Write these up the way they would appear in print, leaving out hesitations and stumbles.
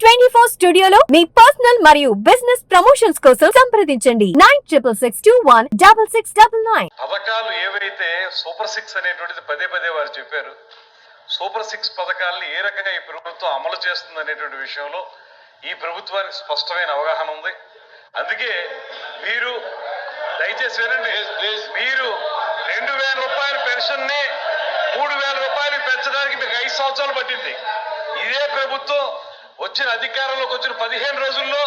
24 స్టూడియోలో మీ పర్సనల్ మరియు business promotions కోసం సంప్రదించండి 96616699. పథకాలు ఏవైతే సూపర్ 6 అనేటువంటిది పదే పదే వారు చెప్పారు. సూపర్ 6 పథకాలను ఏ రకంగా ఈ ప్రభుత్వం అమలు చేస్తుంది అనేటువంటి విషయంలో ఈ ప్రభుత్వానికి స్పష్టమైన అవగాహన ఉంది. అందుకే మీరు దయచేసి వినండి, మీరు 2000 రూపాయల పెన్షన్ ని 3000 రూపాయలు పెంచడానికి మీకు 5 సంవత్సరాలు పట్టింది. ఇదే ప్రభుత్వం వచ్చిన అధికారంలోకి వచ్చిన 15 రోజుల్లో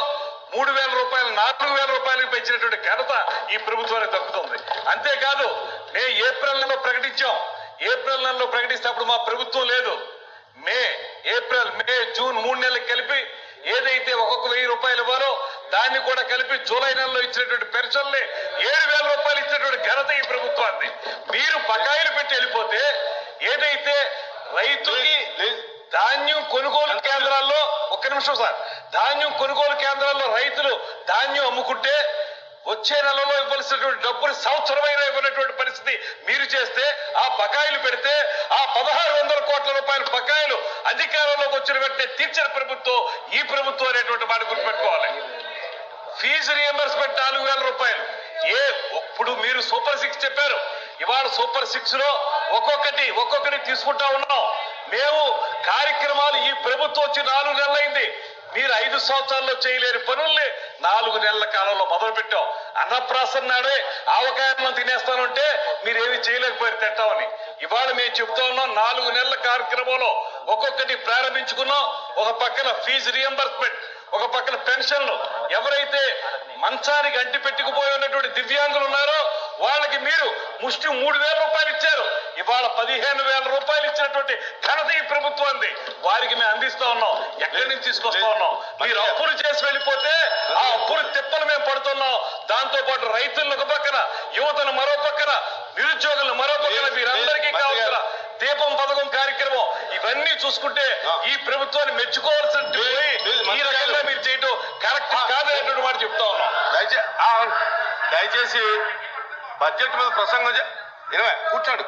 3000 రూపాయలు 4000 రూపాయలకు పెంచినటువంటి ఘనత ఈ ప్రభుత్వానికి దక్కుతుంది. అంతేకాదు, మేము ఏప్రిల్ నెలలో ప్రకటించాం. ఏప్రిల్ నెలలో ప్రకటిస్తే అప్పుడు మా ప్రభుత్వం లేదు. ఏప్రిల్ మే జూన్ 3 నెలలకు కలిపి ఏదైతే ఒక్కొక్క 1000 రూపాయలు ఇవ్వాలో దాన్ని కూడా కలిపి జూలై నెలలో ఇచ్చినటువంటి పెన్షన్లే 7000 రూపాయలు ఇచ్చినటువంటి ఘనత ఈ ప్రభుత్వాన్ని. మీరు బకాయిలు పెట్టి వెళ్ళిపోతే ఏదైతే రైతుకి ధాన్యం కొనుగోలు కేంద్రాల్లో ఒక్క నిమిషం సార్, ధాన్యం కొనుగోలు కేంద్రాల్లో రైతులు ధాన్యం అమ్ముకుంటే వచ్చే నెలలో ఇవ్వాల్సినటువంటి డబ్బులు సంవత్సరమైనా ఇవ్వనటువంటి పరిస్థితి మీరు చేస్తే, ఆ బకాయిలు పెడితే ఆ 1600 కోట్ల రూపాయల బకాయిలు అధికారంలోకి వచ్చిన వెంటనే తీర్చిన ప్రభుత్వం ఈ ప్రభుత్వం అనేటువంటి మాట గుర్తుపెట్టుకోవాలి. ఫీజు రియంబర్స్మెంట్ 4000 రూపాయలు. ఇప్పుడు మీరు సూపర్ 6 చెప్పారు. ఇవాళ సూపర్ 6 లో ఒక్కొక్కటి తీసుకుంటా ఉన్నాం. మేము కార్యక్రమాలు ఈ ప్రభుత్వం వచ్చి 4 నెలలైంది. మీరు 5 సంవత్సరాల్లో చేయలేని పనుల్ని 4 నెలల కాలంలో మొదలు పెట్టాం. అన్నప్రాసన నాడే ఆవకాయలను తినేస్తానంటే మీరేమి చేయలేకపోయారు తింటామని. ఇవాళ మేము చెప్తా ఉన్నాం, 4 నెలల కార్యక్రమంలో ఒక్కొక్కటి ప్రారంభించుకున్నాం. ఒక పక్కన ఫీజు రియంబర్స్మెంట్, ఒక పక్కన పెన్షన్లు. ఎవరైతే మంచానికి అంటి పెట్టుకుపోయి ఉన్నటువంటి దివ్యాంగులు ఉన్నారో వాళ్ళకి మీరు ముష్టి 3000 రూపాయలు ఇచ్చారు. ఇవాళ 15000 రూపాయలు ఇచ్చినటువంటి ఘనత ఈ ప్రభుత్వాన్ని. వారికి మేము అందిస్తా ఉన్నాం. ఎక్కడి నుంచి తీసుకొస్తా ఉన్నాం? మీరు అప్పులు చేసి వెళ్ళిపోతే ఆ అప్పులు తిప్పలు మేము పడుతున్నాం. దాంతో పాటు రైతులను ఒక పక్కన, యువతను మరో పక్కన, నిరుద్యోగులను మరో పక్కన, మీరందరికీ కావాల్సిన దీపం పథకం కార్యక్రమం, ఇవన్నీ చూసుకుంటే ఈ ప్రభుత్వాన్ని మెచ్చుకోవాల్సిన ఈ రకంగా మీరు చేయటం కరెక్ట్ కాదనేటువంటి మాట చెప్తా ఉన్నాం. దయచేసి బడ్జెట్ మీద ప్రసంగం కూర్చోండి.